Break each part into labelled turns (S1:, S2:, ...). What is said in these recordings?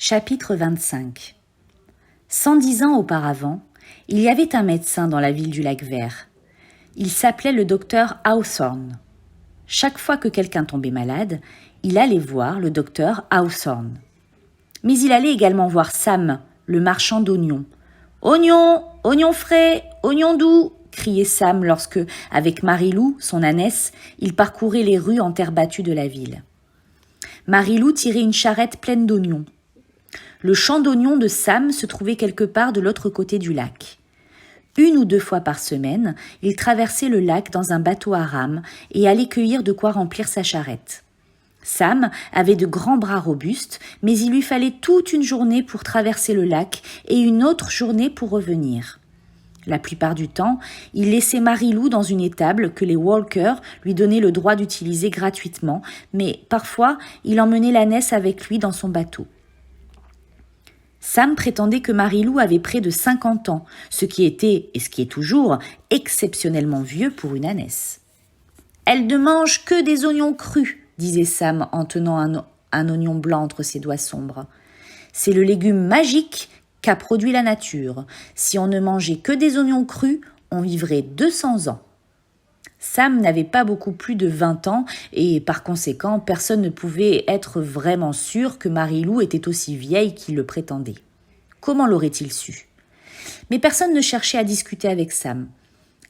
S1: Chapitre 25 110 ans auparavant, il y avait un médecin dans la ville du Lac-Vert. Il s'appelait le docteur Hawthorne. Chaque fois que quelqu'un tombait malade, il allait voir le docteur Hawthorne. Mais il allait également voir Sam, le marchand d'oignons. « Oignons, oignons frais, oignons doux !» criait Sam lorsque, avec Marie-Lou, son ânesse, il parcourait les rues en terre battue de la ville. Marie-Lou tirait une charrette pleine d'oignons. Le champ d'oignons de Sam se trouvait quelque part de l'autre côté du lac. 1 ou 2 fois par semaine, il traversait le lac dans un bateau à rames et allait cueillir de quoi remplir sa charrette. Sam avait de grands bras robustes, mais il lui fallait toute une journée pour traverser le lac et une autre journée pour revenir. La plupart du temps, il laissait Marie-Lou dans une étable que les Walker lui donnaient le droit d'utiliser gratuitement, mais parfois, il emmenait l'ânesse avec lui dans son bateau. Sam prétendait que Marie-Lou avait près de 50 ans, ce qui était, et ce qui est toujours, exceptionnellement vieux pour une ânesse. « Elle ne mange que des oignons crus », disait Sam en tenant un oignon blanc entre ses doigts sombres. « C'est le légume magique qu'a produit la nature. Si on ne mangeait que des oignons crus, on vivrait 200 ans. » Sam n'avait pas beaucoup plus de 20 ans et par conséquent, personne ne pouvait être vraiment sûr que Marie-Lou était aussi vieille qu'il le prétendait. Comment l'aurait-il su ? Mais personne ne cherchait à discuter avec Sam.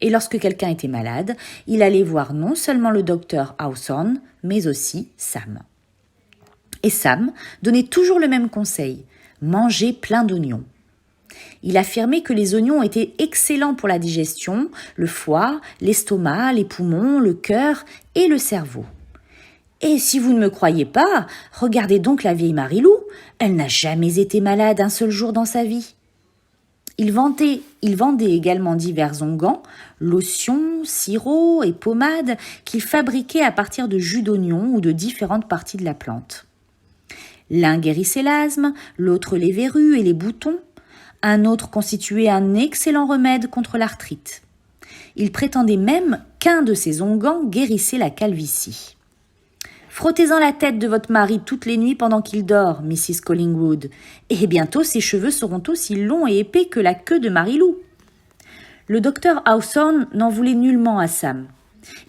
S1: Et lorsque quelqu'un était malade, il allait voir non seulement le docteur Hawthorne, mais aussi Sam. Et Sam donnait toujours le même conseil, manger plein d'oignons. Il affirmait que les oignons étaient excellents pour la digestion, le foie, l'estomac, les poumons, le cœur et le cerveau. Et si vous ne me croyez pas, regardez donc la vieille Marie-Lou, elle n'a jamais été malade un seul jour dans sa vie. Il vendait également divers onguents, lotions, sirops et pommades qu'il fabriquait à partir de jus d'oignon ou de différentes parties de la plante. L'un guérissait l'asthme, l'autre les verrues et les boutons. Un autre constituait un excellent remède contre l'arthrite. Il prétendait même qu'un de ses onguents guérissait la calvitie. « Frottez-en la tête de votre mari toutes les nuits pendant qu'il dort, Mrs. Collingwood, et bientôt ses cheveux seront aussi longs et épais que la queue de Marie-Lou. » Le docteur Hawthorne n'en voulait nullement à Sam.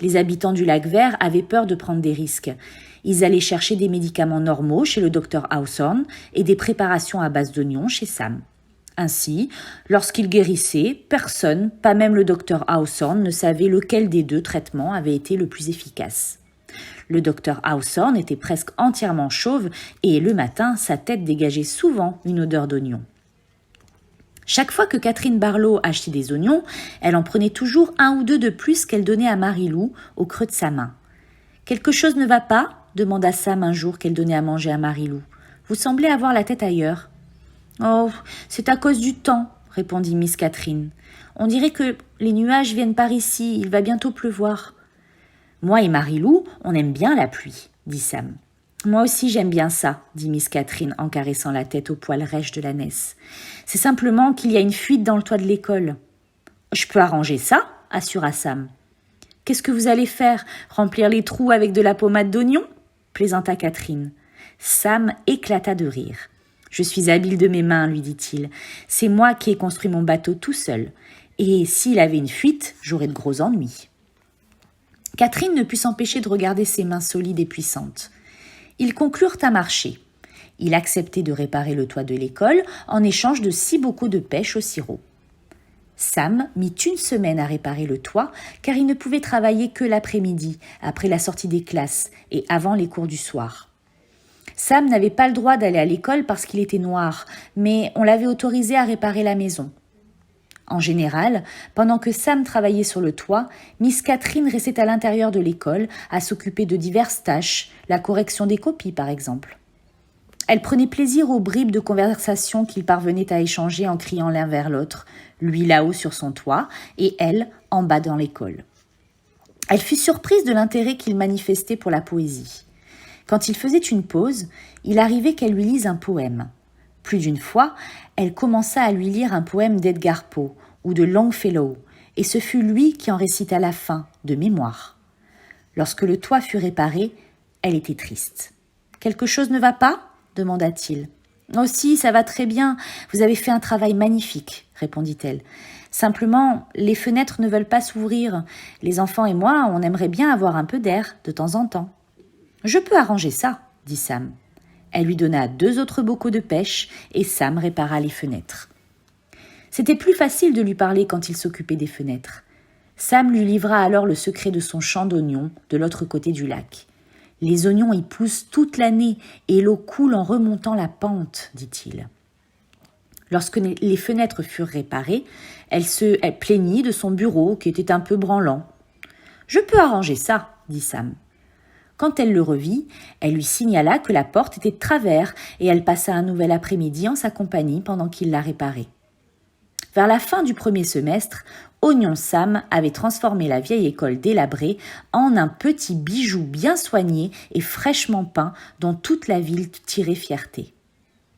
S1: Les habitants du Lac-Vert avaient peur de prendre des risques. Ils allaient chercher des médicaments normaux chez le docteur Hawthorne et des préparations à base d'oignons chez Sam. Ainsi, lorsqu'il guérissait, personne, pas même le docteur Hawthorne, ne savait lequel des 2 traitements avait été le plus efficace. Le docteur Hawthorne était presque entièrement chauve et le matin, sa tête dégageait souvent une odeur d'oignon. Chaque fois que Catherine Barlow achetait des oignons, elle en prenait toujours 1 ou 2 de plus qu'elle donnait à Marie-Lou au creux de sa main. « Quelque chose ne va pas ?» demanda Sam un jour qu'elle donnait à manger à Marie-Lou. « Vous semblez avoir la tête ailleurs. » « Oh, c'est à cause du temps, » répondit Miss Catherine. « On dirait que les nuages viennent par ici, il va bientôt pleuvoir. »« Moi et Marie-Lou, on aime bien la pluie, » dit Sam. « Moi aussi j'aime bien ça, » dit Miss Catherine en caressant la tête aux poils rêches de l'ânesse. « C'est simplement qu'il y a une fuite dans le toit de l'école. »« Je peux arranger ça, » assura Sam. « Qu'est-ce que vous allez faire, remplir les trous avec de la pommade d'oignon ?» plaisanta Catherine. Sam éclata de rire. « Je suis habile de mes mains, lui dit-il. C'est moi qui ai construit mon bateau tout seul. Et s'il avait une fuite, j'aurais de gros ennuis. » Catherine ne put s'empêcher de regarder ses mains solides et puissantes. Ils conclurent à marcher. Il acceptait de réparer le toit de l'école en échange de 6 bocaux de pêche au sirop. Sam mit 1 semaine à réparer le toit car il ne pouvait travailler que l'après-midi, après la sortie des classes et avant les cours du soir. Sam n'avait pas le droit d'aller à l'école parce qu'il était noir, mais on l'avait autorisé à réparer la maison. En général, pendant que Sam travaillait sur le toit, Miss Catherine restait à l'intérieur de l'école à s'occuper de diverses tâches, la correction des copies par exemple. Elle prenait plaisir aux bribes de conversation qu'ils parvenaient à échanger en criant l'un vers l'autre, lui là-haut sur son toit et elle en bas dans l'école. Elle fut surprise de l'intérêt qu'il manifestait pour la poésie. Quand il faisait une pause, il arrivait qu'elle lui lise un poème. Plus d'une fois, elle commença à lui lire un poème d'Edgar Poe ou de Longfellow, et ce fut lui qui en récita la fin, de mémoire. Lorsque le toit fut réparé, elle était triste. « Quelque chose ne va pas ?» demanda-t-il. « « Oh si, ça va très bien, vous avez fait un travail magnifique, » répondit-elle. « Simplement, les fenêtres ne veulent pas s'ouvrir. Les enfants et moi, on aimerait bien avoir un peu d'air de temps en temps. »« Je peux arranger ça, » dit Sam. Elle lui donna 2 autres bocaux de pêche et Sam répara les fenêtres. C'était plus facile de lui parler quand il s'occupait des fenêtres. Sam lui livra alors le secret de son champ d'oignons de l'autre côté du lac. « Les oignons y poussent toute l'année et l'eau coule en remontant la pente, dit-il. » Lorsque les fenêtres furent réparées, elle plaignit de son bureau qui était un peu branlant. « Je peux arranger ça, » dit Sam. Quand elle le revit, elle lui signala que la porte était de travers et elle passa un nouvel après-midi en sa compagnie pendant qu'il la réparait. Vers la fin du premier semestre, Oignon Sam avait transformé la vieille école délabrée en un petit bijou bien soigné et fraîchement peint dont toute la ville tirait fierté.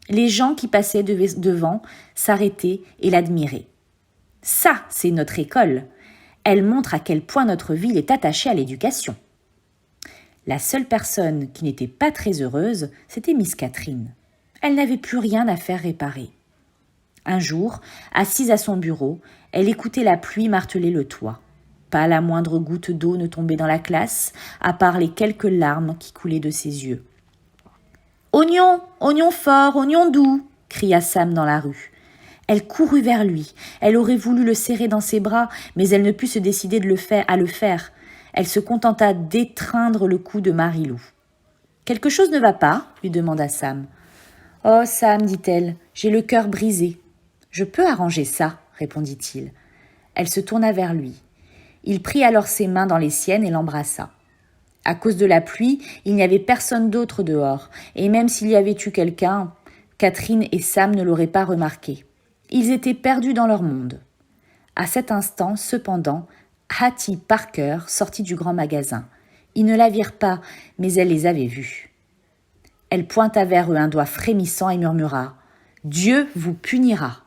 S1: Les gens qui passaient devant s'arrêtaient et l'admiraient. « Ça, c'est notre école. Elle montre à quel point notre ville est attachée à l'éducation. » La seule personne qui n'était pas très heureuse, c'était Miss Catherine. Elle n'avait plus rien à faire réparer. Un jour, assise à son bureau, elle écoutait la pluie marteler le toit. Pas la moindre goutte d'eau ne tombait dans la classe, à part les quelques larmes qui coulaient de ses yeux. « Oignon, oignon fort, oignon doux !» cria Sam dans la rue. Elle courut vers lui. Elle aurait voulu le serrer dans ses bras, mais elle ne put se décider à le faire. Elle se contenta d'étreindre le cou de Marilou. « Quelque chose ne va pas ?» lui demanda Sam. « Oh, Sam, dit-elle, j'ai le cœur brisé. »« Je peux arranger ça, » répondit-il. Elle se tourna vers lui. Il prit alors ses mains dans les siennes et l'embrassa. À cause de la pluie, il n'y avait personne d'autre dehors, et même s'il y avait eu quelqu'un, Catherine et Sam ne l'auraient pas remarqué. Ils étaient perdus dans leur monde. À cet instant, cependant, Hattie Parker sortit du grand magasin. Ils ne la virent pas, mais elle les avait vus. Elle pointa vers eux un doigt frémissant et murmura « Dieu vous punira !»